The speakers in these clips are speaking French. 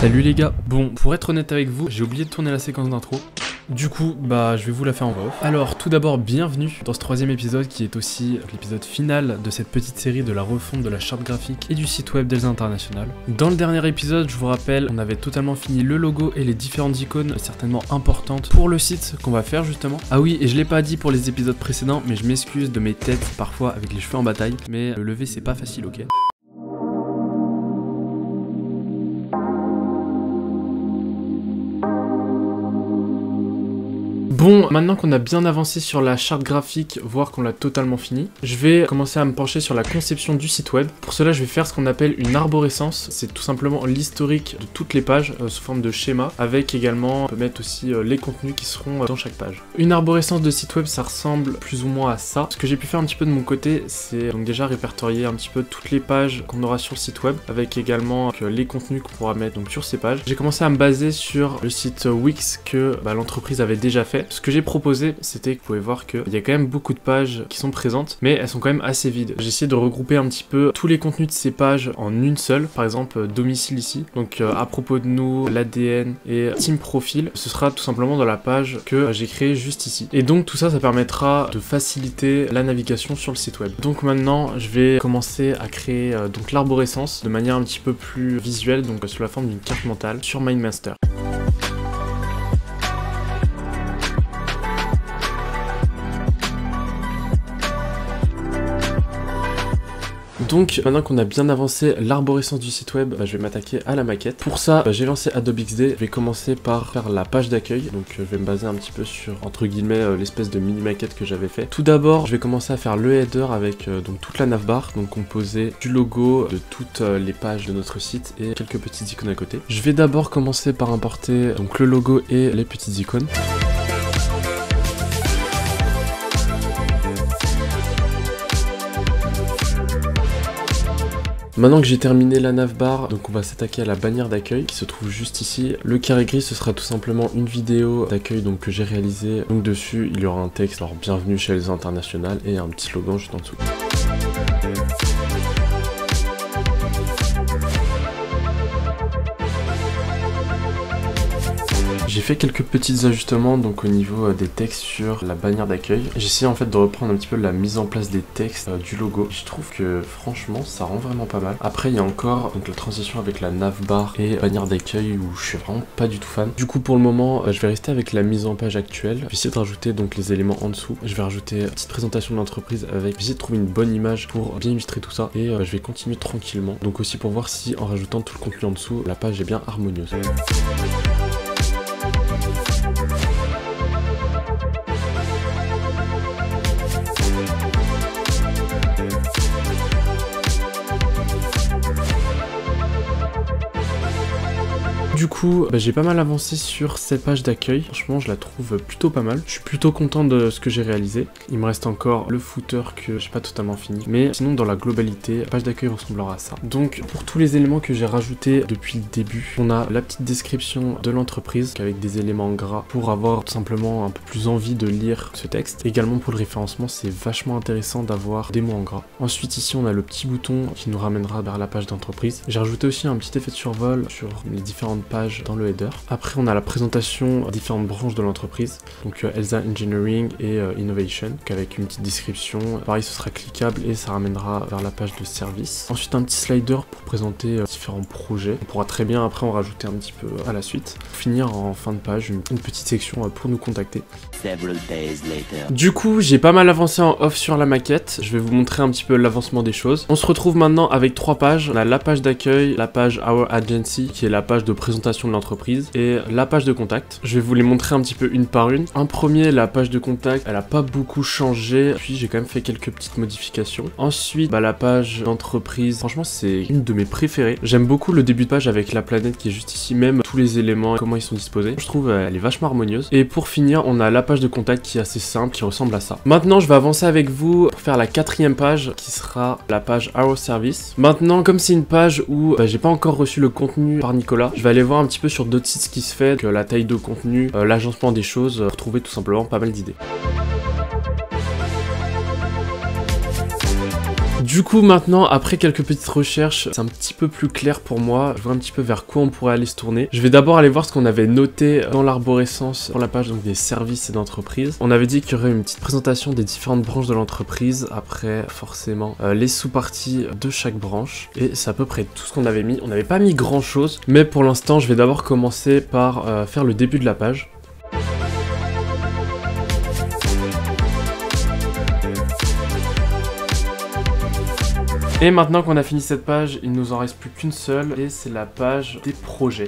Salut les gars. Bon, pour être honnête avec vous, j'ai oublié de tourner la séquence d'intro. Du coup, je vais vous la faire en voix off. Alors, tout d'abord, bienvenue dans ce troisième épisode qui est aussi l'épisode final de cette petite série de la refonte de la charte graphique et du site web d'Elsa International. Dans le dernier épisode, je vous rappelle, on avait totalement fini le logo et les différentes icônes certainement importantes pour le site qu'on va faire justement. Ah oui, et je l'ai pas dit pour les épisodes précédents, mais je m'excuse de mes têtes parfois avec les cheveux en bataille, mais le lever c'est pas facile, ok ? Bon, maintenant qu'on a bien avancé sur la charte graphique, voire qu'on l'a totalement fini, je vais commencer à me pencher sur la conception du site web. Pour cela, je vais faire ce qu'on appelle une arborescence. C'est tout simplement l'historique de toutes les pages sous forme de schéma, avec également, on peut mettre aussi les contenus qui seront dans chaque page. Une arborescence de site web, ça ressemble plus ou moins à ça. Ce que j'ai pu faire un petit peu de mon côté, c'est donc déjà répertorier un petit peu toutes les pages qu'on aura sur le site web, avec également les contenus qu'on pourra mettre donc sur ces pages. J'ai commencé à me baser sur le site Wix que l'entreprise avait déjà fait. Ce que j'ai proposé, c'était que vous pouvez voir qu'il y a quand même beaucoup de pages qui sont présentes, mais elles sont quand même assez vides. J'ai essayé de regrouper un petit peu tous les contenus de ces pages en une seule, par exemple domicile ici, donc à propos de nous, l'ADN et team profil, ce sera tout simplement dans la page que j'ai créée juste ici. Et donc tout ça, ça permettra de faciliter la navigation sur le site web. Donc maintenant, je vais commencer à créer donc l'arborescence de manière un petit peu plus visuelle, donc sous la forme d'une carte mentale sur MindMaster. Donc maintenant qu'on a bien avancé l'arborescence du site web, je vais m'attaquer à la maquette. Pour ça, j'ai lancé Adobe XD. Je vais commencer par faire la page d'accueil. Donc je vais me baser un petit peu sur, entre guillemets, l'espèce de mini maquette que j'avais fait. Tout d'abord, je vais commencer à faire le header avec donc toute la navbar, donc composée du logo, de toutes les pages de notre site et quelques petites icônes à côté. Je vais d'abord commencer par importer donc le logo et les petites icônes. Maintenant que j'ai terminé la navbar, donc on va s'attaquer à la bannière d'accueil qui se trouve juste ici. Le carré gris, ce sera tout simplement une vidéo d'accueil donc que j'ai réalisée. Donc dessus, il y aura un texte, alors bienvenue chez Elsa International et un petit slogan juste en dessous. J'ai fait quelques petits ajustements donc au niveau des textes sur la bannière d'accueil. J'ai essayé en fait de reprendre un petit peu la mise en place des textes du logo. Je trouve que franchement ça rend vraiment pas mal. Après il y a encore donc la transition avec la navbar et bannière d'accueil où je suis vraiment pas du tout fan. Du coup pour le moment je vais rester avec la mise en page actuelle. Je vais essayer de rajouter donc les éléments en dessous. Je vais rajouter une petite présentation de l'entreprise avec, je vais essayer de trouver une bonne image pour bien illustrer tout ça et je vais continuer tranquillement. Donc aussi pour voir si en rajoutant tout le contenu en dessous, la page est bien harmonieuse. Du coup, j'ai pas mal avancé sur cette page d'accueil. Franchement, je la trouve plutôt pas mal. Je suis plutôt content de ce que j'ai réalisé. Il me reste encore le footer que j'ai pas totalement fini. Mais sinon, dans la globalité, la page d'accueil ressemblera à ça. Donc, pour tous les éléments que j'ai rajoutés depuis le début, on a la petite description de l'entreprise avec des éléments en gras pour avoir tout simplement un peu plus envie de lire ce texte. Également, pour le référencement, c'est vachement intéressant d'avoir des mots en gras. Ensuite, ici, on a le petit bouton qui nous ramènera vers la page d'entreprise. J'ai rajouté aussi un petit effet de survol sur les différentes pages dans le header. Après on a la présentation des différentes branches de l'entreprise, donc Elsa Engineering et Innovation, avec une petite description. Pareil, ce sera cliquable et ça ramènera vers la page de service. Ensuite un petit slider pour présenter différents projets. On pourra très bien après en rajouter un petit peu à la suite. Pour finir en fin de page, une petite section pour nous contacter. Du coup j'ai pas mal avancé en off sur la maquette. Je vais vous montrer un petit peu l'avancement des choses. On se retrouve maintenant avec trois pages. On a la page d'accueil, la page Our Agency qui est la page de présentation de l'entreprise et la page de contact. Je vais vous les montrer un petit peu une par une. En premier, la page de contact, elle a pas beaucoup changé, puis j'ai quand même fait quelques petites modifications. Ensuite, la page d'entreprise, franchement c'est une de mes préférées. J'aime beaucoup le début de page avec la planète qui est juste ici, même tous les éléments, comment ils sont disposés. Je trouve elle est vachement harmonieuse. Et pour finir, on a la page de contact qui est assez simple, qui ressemble à ça. Maintenant, je vais avancer avec vous pour faire la quatrième page qui sera la page Our Service. Maintenant, comme c'est une page où j'ai pas encore reçu le contenu par Nicolas, je vais aller voir un petit peu sur d'autres sites ce qui se fait, que la taille de contenu, l'agencement des choses, pour trouver tout simplement pas mal d'idées. Du coup maintenant, après quelques petites recherches, c'est un petit peu plus clair pour moi. Je vois un petit peu vers quoi on pourrait aller se tourner. Je vais d'abord aller voir ce qu'on avait noté dans l'arborescence pour la page donc des services et d'entreprise. On avait dit qu'il y aurait une petite présentation des différentes branches de l'entreprise. Après forcément les sous-parties de chaque branche. Et c'est à peu près tout ce qu'on avait mis. On n'avait pas mis grand chose, mais pour l'instant je vais d'abord commencer par faire le début de la page. Et maintenant qu'on a fini cette page, il nous en reste plus qu'une seule, et c'est la page des projets.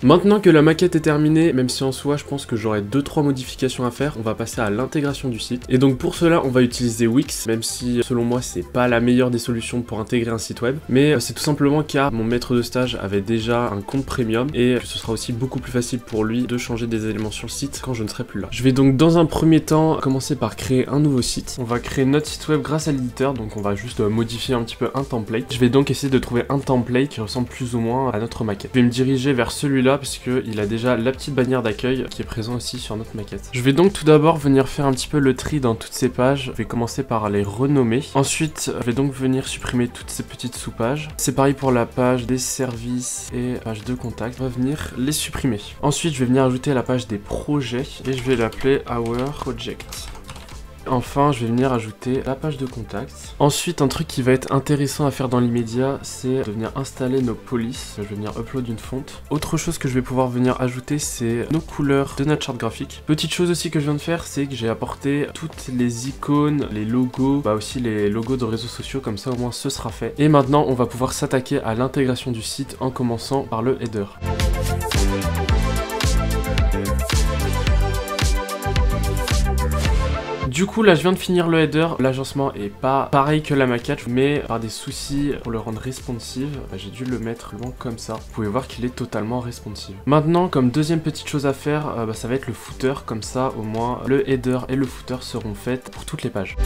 Maintenant que la maquette est terminée, même si en soi je pense que j'aurai 2-3 modifications à faire, on va passer à l'intégration du site. Et donc pour cela on va utiliser Wix, même si selon moi c'est pas la meilleure des solutions pour intégrer un site web. Mais c'est tout simplement car mon maître de stage avait déjà un compte premium et que ce sera aussi beaucoup plus facile pour lui de changer des éléments sur le site quand je ne serai plus là. Je vais donc dans un premier temps commencer par créer un nouveau site. On va créer notre site web grâce à l'éditeur, donc on va juste modifier un petit peu un template. Je vais donc essayer de trouver un template qui ressemble plus ou moins à notre maquette. Je vais me diriger vers celui-là parce qu'il a déjà la petite bannière d'accueil qui est présent aussi sur notre maquette. Je vais donc tout d'abord venir faire un petit peu le tri dans toutes ces pages. Je vais commencer par les renommer. Ensuite, je vais donc venir supprimer toutes ces petites sous-pages. C'est pareil pour la page des services et page de contact. On va venir les supprimer. Ensuite, je vais venir ajouter la page des projets et je vais l'appeler Our Project. Enfin, je vais venir ajouter la page de contact. Ensuite, un truc qui va être intéressant à faire dans l'immédiat, c'est de venir installer nos polices. Je vais venir upload une fonte. Autre chose que je vais pouvoir venir ajouter, c'est nos couleurs de notre charte graphique. Petite chose aussi que je viens de faire, c'est que j'ai apporté toutes les icônes, les logos, aussi les logos de réseaux sociaux, comme ça au moins ce sera fait. Et maintenant, on va pouvoir s'attaquer à l'intégration du site en commençant par le header. Du coup là je viens de finir le header, l'agencement est pas pareil que la maquette, mais par des soucis pour le rendre responsive, j'ai dû le mettre loin comme ça. Vous pouvez voir qu'il est totalement responsive. Maintenant comme deuxième petite chose à faire, ça va être le footer, comme ça au moins le header et le footer seront faits pour toutes les pages.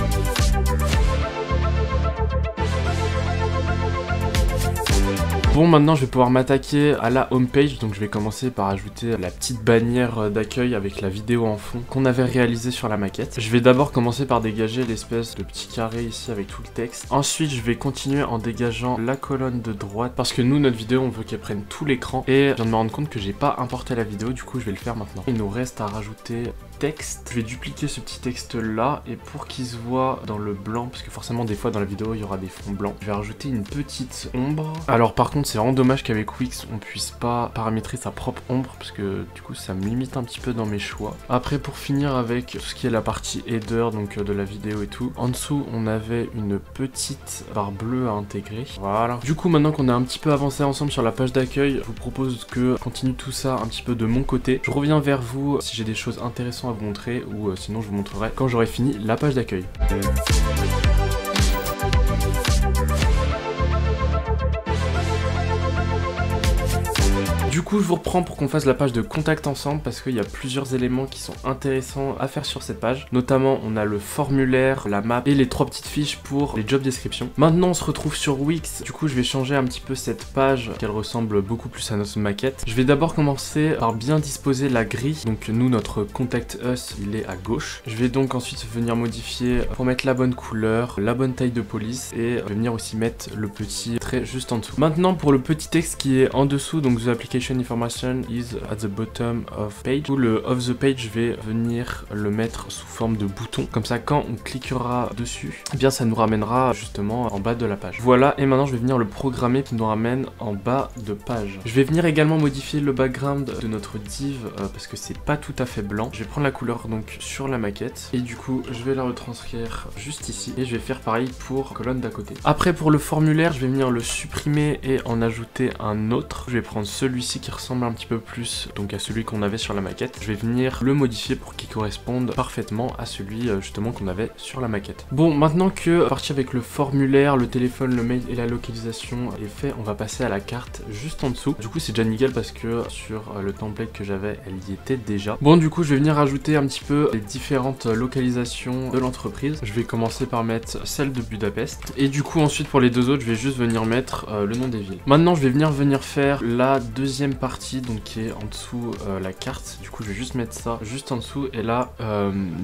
Bon, maintenant je vais pouvoir m'attaquer à la homepage, donc je vais commencer par ajouter la petite bannière d'accueil avec la vidéo en fond qu'on avait réalisée sur la maquette. Je vais d'abord commencer par dégager l'espèce de petit carré ici avec tout le texte. Ensuite je vais continuer en dégageant la colonne de droite parce que nous notre vidéo on veut qu'elle prenne tout l'écran et je viens de me rendre compte que j'ai pas importé la vidéo, du coup je vais le faire maintenant. Il nous reste à rajouter texte. Je vais dupliquer ce petit texte là et pour qu'il se voit dans le blanc, parce que forcément des fois dans la vidéo il y aura des fonds blancs, je vais rajouter une petite ombre. Alors par contre c'est vraiment dommage qu'avec Wix on puisse pas paramétrer sa propre ombre parce que du coup ça me limite un petit peu dans mes choix. Après pour finir avec tout ce qui est la partie header, donc de la vidéo et tout, en dessous on avait une petite barre bleue à intégrer. Voilà. Du coup maintenant qu'on a un petit peu avancé ensemble sur la page d'accueil, je vous propose que je continue tout ça un petit peu de mon côté. Je reviens vers vous si j'ai des choses intéressantes à vous montrer ou sinon je vous montrerai quand j'aurai fini la page d'accueil. Du coup, je vous reprends pour qu'on fasse la page de contact ensemble parce qu'il y a plusieurs éléments qui sont intéressants à faire sur cette page. Notamment, on a le formulaire, la map et les 3 petites fiches pour les job descriptions. Maintenant, on se retrouve sur Wix. Du coup, je vais changer un petit peu cette page, qu'elle ressemble beaucoup plus à notre maquette. Je vais d'abord commencer par bien disposer la grille. Donc nous, notre Contact Us, il est à gauche. Je vais donc ensuite venir modifier pour mettre la bonne couleur, la bonne taille de police et je vais venir aussi mettre le petit trait juste en dessous. Maintenant, pour le petit texte qui est en dessous, donc The Application Information is at the bottom of page. Ou le of the page, je vais venir le mettre sous forme de bouton. Comme ça, quand on cliquera dessus, eh bien ça nous ramènera justement en bas de la page. Voilà, et maintenant je vais venir le programmer qui nous ramène en bas de page. Je vais venir également modifier le background de notre div parce que c'est pas tout à fait blanc. Je vais prendre la couleur donc sur la maquette et du coup je vais la retranscrire juste ici et je vais faire pareil pour la colonne d'à côté. Après pour le formulaire, je vais venir le supprimer et en ajouter un autre. Je vais prendre celui-ci ici qui ressemble un petit peu plus donc à celui qu'on avait sur la maquette. Je vais venir le modifier pour qu'il corresponde parfaitement à celui justement qu'on avait sur la maquette. Bon, maintenant que parti avec le formulaire, le téléphone, le mail et la localisation est fait, on va passer à la carte juste en dessous. Du coup c'est déjà nickel parce que sur le template que j'avais, elle y était déjà. Bon, du coup je vais venir rajouter un petit peu les différentes localisations de l'entreprise. Je vais commencer par mettre celle de Budapest et du coup ensuite pour les deux autres je vais juste venir mettre le nom des villes. Maintenant je vais venir faire la deuxième partie donc qui est en dessous la carte. Du coup je vais juste mettre ça juste en dessous et là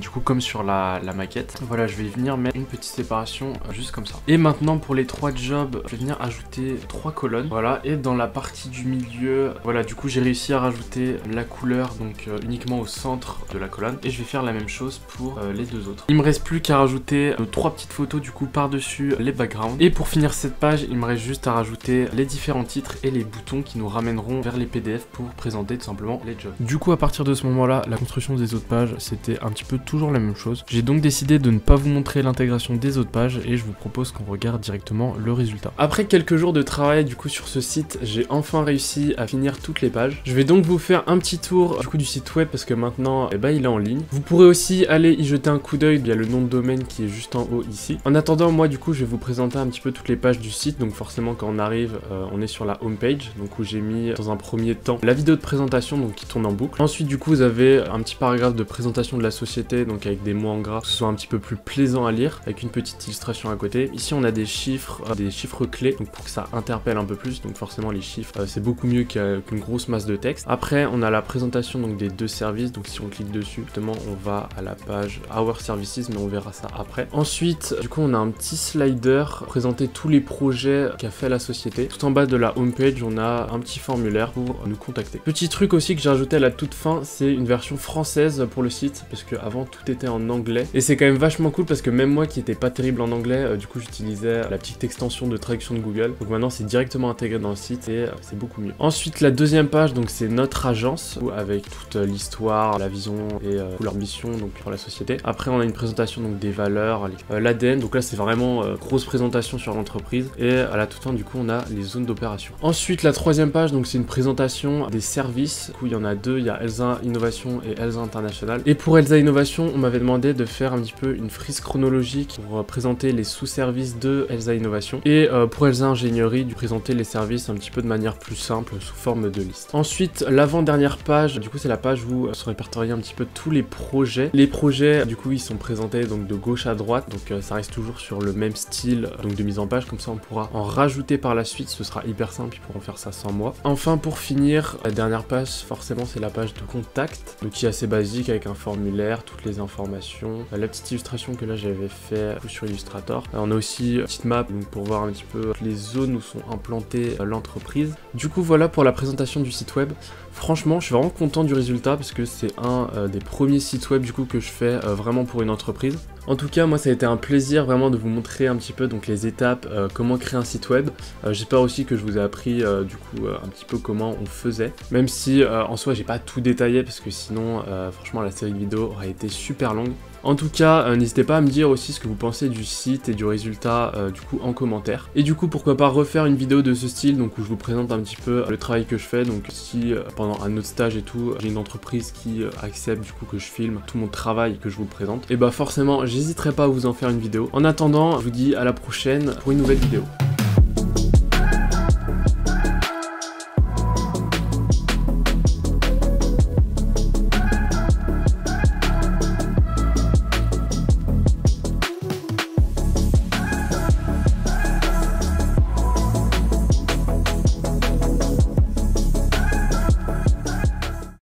du coup comme sur la maquette, voilà, je vais venir mettre une petite séparation juste comme ça. Et maintenant pour les trois jobs, je vais venir ajouter 3 colonnes, voilà, et dans la partie du milieu, voilà, du coup j'ai réussi à rajouter la couleur donc uniquement au centre de la colonne et je vais faire la même chose pour les deux autres. Il me reste plus qu'à rajouter 3 petites photos du coup par dessus les backgrounds et pour finir cette page il me reste juste à rajouter les différents titres et les boutons qui nous ramèneront vers les PDF pour présenter tout simplement les jobs. Du coup à partir de ce moment là, la construction des autres pages c'était un petit peu toujours la même chose. J'ai donc décidé de ne pas vous montrer l'intégration des autres pages et je vous propose qu'on regarde directement le résultat. Après quelques jours de travail du coup sur ce site, j'ai enfin réussi à finir toutes les pages. Je vais donc vous faire un petit tour du coup du site web parce que maintenant il est en ligne. Vous pourrez aussi aller y jeter un coup d'œil, il y a le nom de domaine qui est juste en haut ici. En attendant moi du coup je vais vous présenter un petit peu toutes les pages du site, donc forcément quand on arrive on est sur la home page, donc où j'ai mis dans un premier temps la vidéo de présentation donc qui tourne en boucle. Ensuite du coup vous avez un petit paragraphe de présentation de la société donc avec des mots en gras, que ce soit un petit peu plus plaisant à lire, avec une petite illustration à côté. Ici on a des chiffres clés, donc pour que ça interpelle un peu plus, donc forcément les chiffres c'est beaucoup mieux qu'une grosse masse de texte. Après on a la présentation donc des deux services, donc si on clique dessus, justement on va à la page Our Services, mais on verra ça après. Ensuite du coup on a un petit slider présenter tous les projets qu'a fait la société. Tout en bas de la home page on a un petit formulaire pour nous contacter. Petit truc aussi que j'ai rajouté à la toute fin, c'est une version française pour le site, parce que avant tout était en anglais et c'est quand même vachement cool parce que même moi qui était pas terrible en anglais, du coup j'utilisais la petite extension de traduction de Google, donc maintenant c'est directement intégré dans le site et c'est beaucoup mieux. Ensuite la deuxième page donc c'est notre agence avec toute l'histoire, la vision et leur mission donc pour la société. Après on a une présentation donc des valeurs, l'ADN, donc là c'est vraiment grosse présentation sur l'entreprise et à la toute fin du coup on a les zones d'opération. Ensuite la troisième page donc c'est une présentation des services, du coup il y en a deux, il y a Elsa Innovation et Elsa International. Et pour Elsa Innovation on m'avait demandé de faire un petit peu une frise chronologique pour présenter les sous-services de Elsa Innovation et pour Elsa Ingénierie de présenter les services un petit peu de manière plus simple sous forme de liste. Ensuite l'avant-dernière page, du coup c'est la page où sont répertoriés un petit peu tous les projets. Les projets du coup ils sont présentés donc de gauche à droite, donc ça reste toujours sur le même style donc de mise en page, comme ça on pourra en rajouter par la suite, ce sera hyper simple, ils pourront faire ça sans moi. Enfin pour finir, la dernière page forcément c'est la page de contact, donc qui est assez basique avec un formulaire, toutes les informations, la petite illustration que là j'avais fait sur Illustrator. On a aussi une petite map donc pour voir un petit peu les zones où sont implantées l'entreprise. Du coup voilà pour la présentation du site web. Franchement je suis vraiment content du résultat parce que c'est un des premiers sites web du coup que je fais vraiment pour une entreprise. En tout cas moi ça a été un plaisir vraiment de vous montrer un petit peu donc les étapes, comment créer un site web. J'espère aussi que je vous ai appris du coup un petit peu comment on faisait, même si en soi j'ai pas tout détaillé parce que sinon franchement la série de vidéos aurait été super longue. En tout cas, n'hésitez pas à me dire aussi ce que vous pensez du site et du résultat du coup en commentaire. Et du coup, pourquoi pas refaire une vidéo de ce style, donc où je vous présente un petit peu le travail que je fais. Donc si pendant un autre stage et tout, j'ai une entreprise qui accepte du coup que je filme tout mon travail et que je vous le présente, et bah forcément, j'hésiterai pas à vous en faire une vidéo. En attendant, je vous dis à la prochaine pour une nouvelle vidéo.